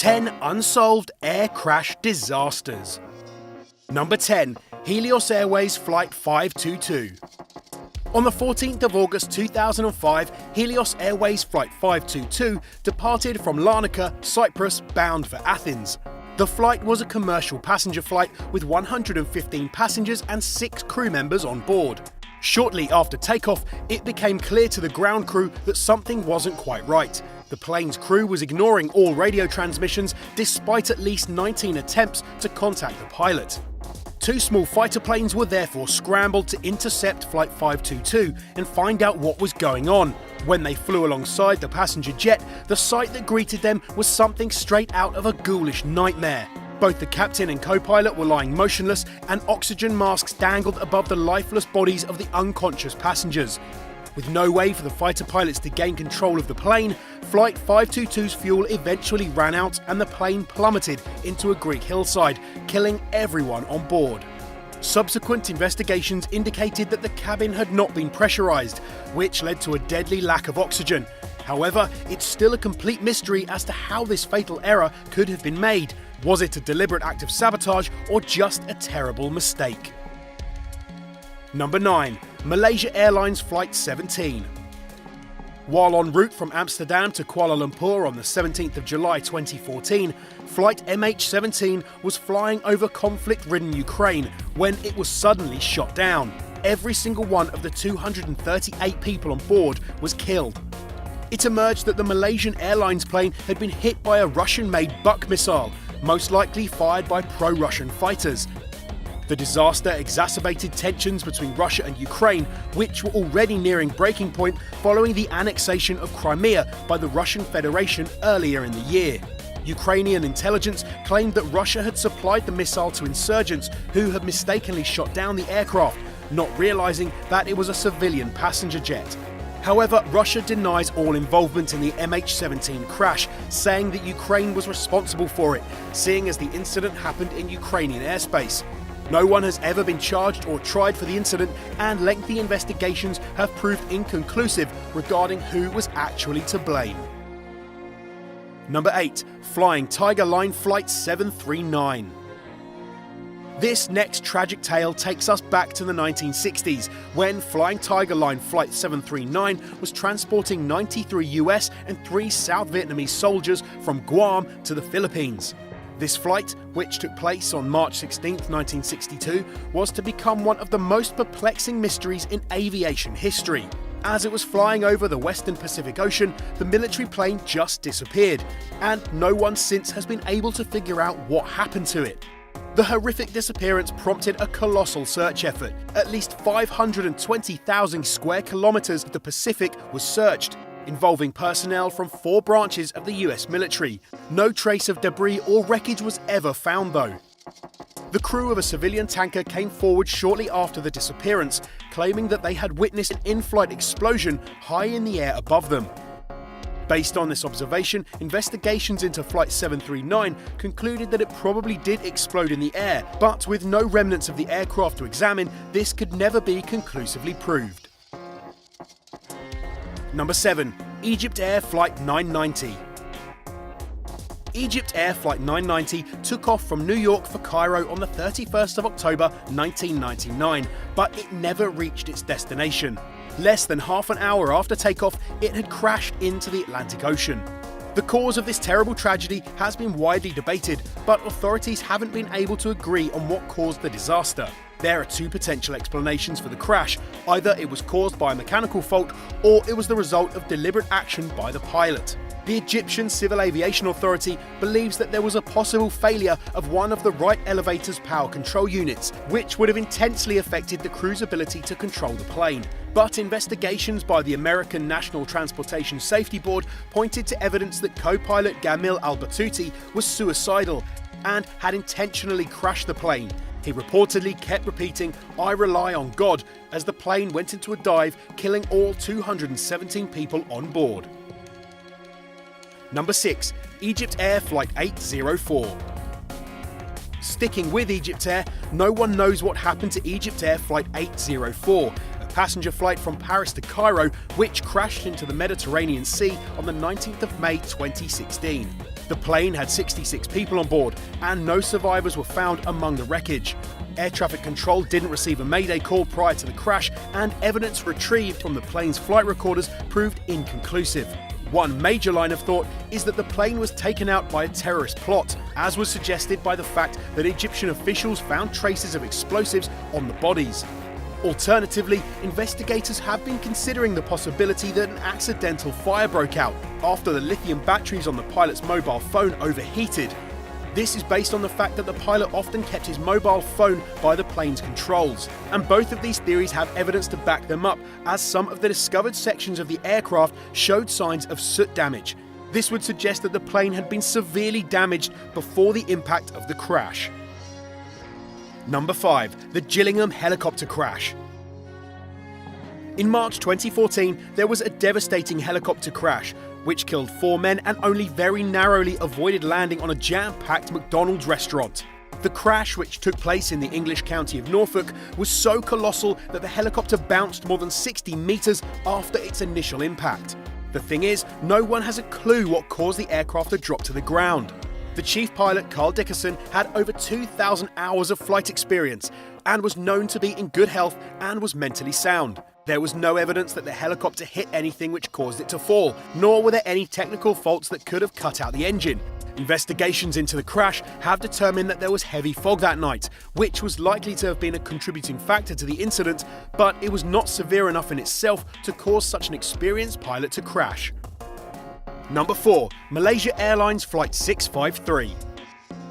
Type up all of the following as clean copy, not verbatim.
10 Unsolved Air Crash Disasters. Number 10. Helios Airways Flight 522. On the 14th of August 2005, Helios Airways Flight 522 departed from Larnaca, Cyprus, bound for Athens. The flight was a commercial passenger flight with 115 passengers and 6 crew members on board. Shortly after takeoff, it became clear to the ground crew that something wasn't quite right. The plane's crew was ignoring all radio transmissions despite at least 19 attempts to contact the pilot. 2 small fighter planes were therefore scrambled to intercept Flight 522 and find out what was going on. When they flew alongside the passenger jet, the sight that greeted them was something straight out of a ghoulish nightmare. Both the captain and co-pilot were lying motionless, and oxygen masks dangled above the lifeless bodies of the unconscious passengers. With no way for the fighter pilots to gain control of the plane, Flight 522's fuel eventually ran out and the plane plummeted into a Greek hillside, killing everyone on board. Subsequent investigations indicated that the cabin had not been pressurized, which led to a deadly lack of oxygen. However, it's still a complete mystery as to how this fatal error could have been made. Was it a deliberate act of sabotage or just a terrible mistake? Number 9. Malaysia Airlines Flight 17. While en route from Amsterdam to Kuala Lumpur on the 17th of July 2014, Flight MH17 was flying over conflict-ridden Ukraine when it was suddenly shot down. Every single one of the 238 people on board was killed. It emerged that the Malaysian Airlines plane had been hit by a Russian-made Buk missile, most likely fired by pro-Russian fighters. The disaster exacerbated tensions between Russia and Ukraine, which were already nearing breaking point following the annexation of Crimea by the Russian Federation earlier in the year. Ukrainian intelligence claimed that Russia had supplied the missile to insurgents who had mistakenly shot down the aircraft, not realizing that it was a civilian passenger jet. However, Russia denies all involvement in the MH17 crash, saying that Ukraine was responsible for it, seeing as the incident happened in Ukrainian airspace. No one has ever been charged or tried for the incident, and lengthy investigations have proved inconclusive regarding who was actually to blame. Number 8. Flying Tiger Line Flight 739. This next tragic tale takes us back to the 1960s, when Flying Tiger Line Flight 739 was transporting 93 US and 3 South Vietnamese soldiers from Guam to the Philippines. This flight, which took place on March 16, 1962, was to become one of the most perplexing mysteries in aviation history. As it was flying over the Western Pacific Ocean, the military plane just disappeared, and no one since has been able to figure out what happened to it. The horrific disappearance prompted a colossal search effort. At least 520,000 square kilometers of the Pacific was searched, involving personnel from 4 branches of the US military. No trace of debris or wreckage was ever found though. The crew of a civilian tanker came forward shortly after the disappearance, claiming that they had witnessed an in-flight explosion high in the air above them. Based on this observation, investigations into Flight 739 concluded that it probably did explode in the air, but with no remnants of the aircraft to examine, this could never be conclusively proved. Number 7. Egypt Air Flight 990. Egypt Air Flight 990 took off from New York for Cairo on the 31st of October 1999, but it never reached its destination. Less than half an hour after takeoff, it had crashed into the Atlantic Ocean. The cause of this terrible tragedy has been widely debated, but authorities haven't been able to agree on what caused the disaster. There are 2 potential explanations for the crash. Either it was caused by a mechanical fault, or it was the result of deliberate action by the pilot. The Egyptian Civil Aviation Authority believes that there was a possible failure of one of the right elevator's power control units, which would have intensely affected the crew's ability to control the plane. But investigations by the American National Transportation Safety Board pointed to evidence that co-pilot Gamil Al-Batouti was suicidal and had intentionally crashed the plane. He reportedly kept repeating, "I rely on God," as the plane went into a dive, killing all 217 people on board. Number 6. Egypt Air Flight 804. Sticking with Egypt Air, no one knows what happened to Egypt Air Flight 804, a passenger flight from Paris to Cairo, which crashed into the Mediterranean Sea on the 19th of May 2016. The plane had 66 people on board, and no survivors were found among the wreckage. Air traffic control didn't receive a mayday call prior to the crash, and evidence retrieved from the plane's flight recorders proved inconclusive. One major line of thought is that the plane was taken out by a terrorist plot, as was suggested by the fact that Egyptian officials found traces of explosives on the bodies. Alternatively, investigators have been considering the possibility that an accidental fire broke out after the lithium batteries on the pilot's mobile phone overheated. This is based on the fact that the pilot often kept his mobile phone by the plane's controls, and both of these theories have evidence to back them up, as some of the discovered sections of the aircraft showed signs of soot damage. This would suggest that the plane had been severely damaged before the impact of the crash. Number 5. The Gillingham helicopter crash. In March 2014, there was a devastating helicopter crash, which killed 4 men and only very narrowly avoided landing on a jam-packed McDonald's restaurant. The crash, which took place in the English county of Norfolk, was so colossal that the helicopter bounced more than 60 metres after its initial impact. The thing is, no one has a clue what caused the aircraft to drop to the ground. The chief pilot, Carl Dickerson, had over 2,000 hours of flight experience and was known to be in good health and was mentally sound. There was no evidence that the helicopter hit anything which caused it to fall, nor were there any technical faults that could have cut out the engine. Investigations into the crash have determined that there was heavy fog that night, which was likely to have been a contributing factor to the incident, but it was not severe enough in itself to cause such an experienced pilot to crash. Number 4. Malaysia Airlines Flight 653.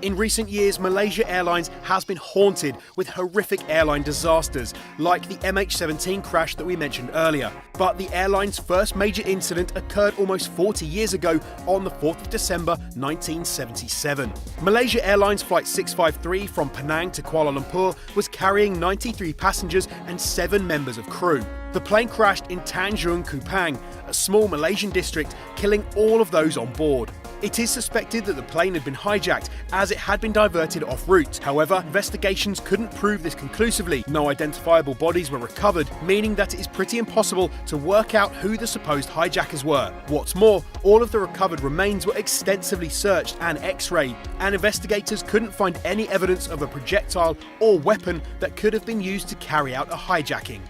In recent years, Malaysia Airlines has been haunted with horrific airline disasters, like the MH17 crash that we mentioned earlier. But the airline's first major incident occurred almost 40 years ago on the 4th of December 1977. Malaysia Airlines Flight 653 from Penang to Kuala Lumpur was carrying 93 passengers and 7 members of crew. The plane crashed in Tanjung Kupang, a small Malaysian district, killing all of those on board. It is suspected that the plane had been hijacked as it had been diverted off route. However, investigations couldn't prove this conclusively. No identifiable bodies were recovered, meaning that it is pretty impossible to work out who the supposed hijackers were. What's more, all of the recovered remains were extensively searched and x-rayed, and investigators couldn't find any evidence of a projectile or weapon that could have been used to carry out a hijacking.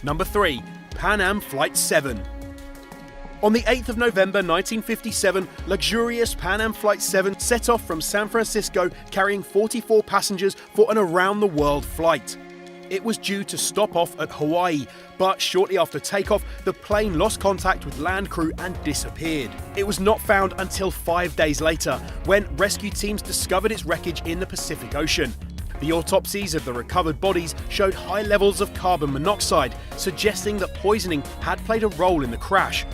Number 3. Pan Am Flight 7. On the 8th of November 1957, luxurious Pan Am Flight 7 set off from San Francisco carrying 44 passengers for an around-the-world flight. It was due to stop off at Hawaii, but shortly after takeoff, the plane lost contact with land crew and disappeared. It was not found until 5 days later, when rescue teams discovered its wreckage in the Pacific Ocean. The autopsies of the recovered bodies showed high levels of carbon monoxide, suggesting that poisoning had played a role in the crash.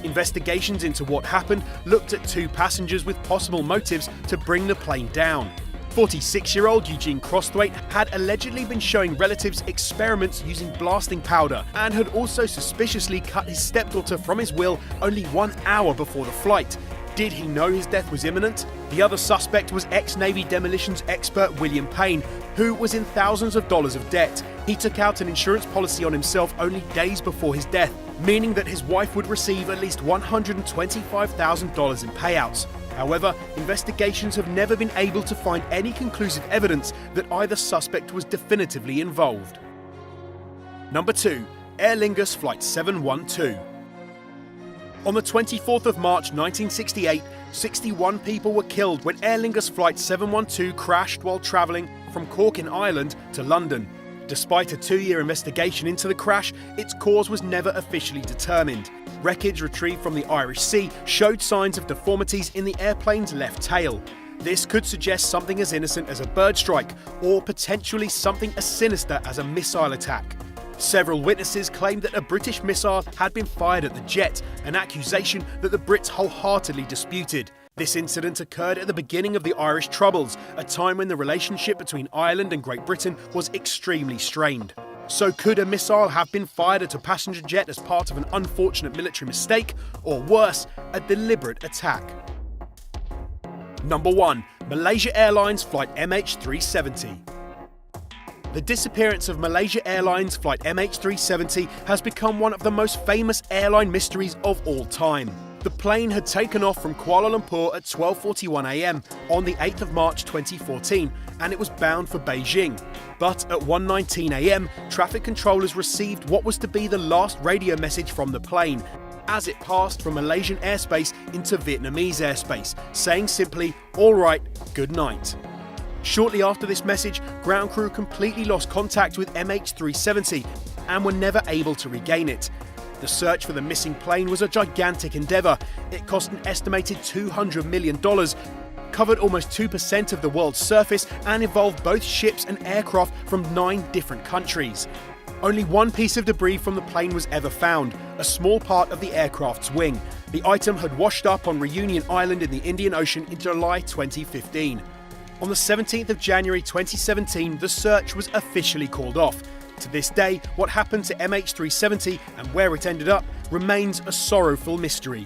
Investigations into what happened looked at 2 passengers with possible motives to bring the plane down. 46-year-old Eugene Crosthwaite had allegedly been showing relatives experiments using blasting powder and had also suspiciously cut his stepdaughter from his will only 1 hour before the flight. Did he know his death was imminent? The other suspect was ex-Navy demolitions expert William Payne, who was in thousands of dollars of debt. He took out an insurance policy on himself only days before his death, meaning that his wife would receive at least $125,000 in payouts. However, investigations have never been able to find any conclusive evidence that either suspect was definitively involved. Number 2. Aer Lingus Flight 712. On the 24th of March 1968, 61 people were killed when Aer Lingus Flight 712 crashed while travelling from Cork in Ireland to London. Despite a 2-year investigation into the crash, its cause was never officially determined. Wreckage retrieved from the Irish Sea showed signs of deformities in the airplane's left tail. This could suggest something as innocent as a bird strike, or potentially something as sinister as a missile attack. Several witnesses claimed that a British missile had been fired at the jet, an accusation that the Brits wholeheartedly disputed. This incident occurred at the beginning of the Irish Troubles, a time when the relationship between Ireland and Great Britain was extremely strained. So could a missile have been fired at a passenger jet as part of an unfortunate military mistake, or worse, a deliberate attack? Number 1. Malaysia Airlines Flight MH370. The disappearance of Malaysia Airlines Flight MH370 has become one of the most famous airline mysteries of all time. The The plane had taken off from Kuala Lumpur at 12:41 a.m. on the 8th of March 2014 and it was bound for Beijing. But at 1:19 a.m, traffic controllers received what was to be the last radio message from the plane as it passed from Malaysian airspace into Vietnamese airspace, saying simply, "All right, good night." Shortly after this message, ground crew completely lost contact with MH370 and were never able to regain it. The search for the missing plane was a gigantic endeavour. It cost an estimated $200 million, covered almost 2% of the world's surface, and involved both ships and aircraft from 9 different countries. Only one piece of debris from the plane was ever found, a small part of the aircraft's wing. The item had washed up on Reunion Island in the Indian Ocean in July 2015. On the 17th of January 2017, the search was officially called off. To this day, what happened to MH370 and where it ended up remains a sorrowful mystery.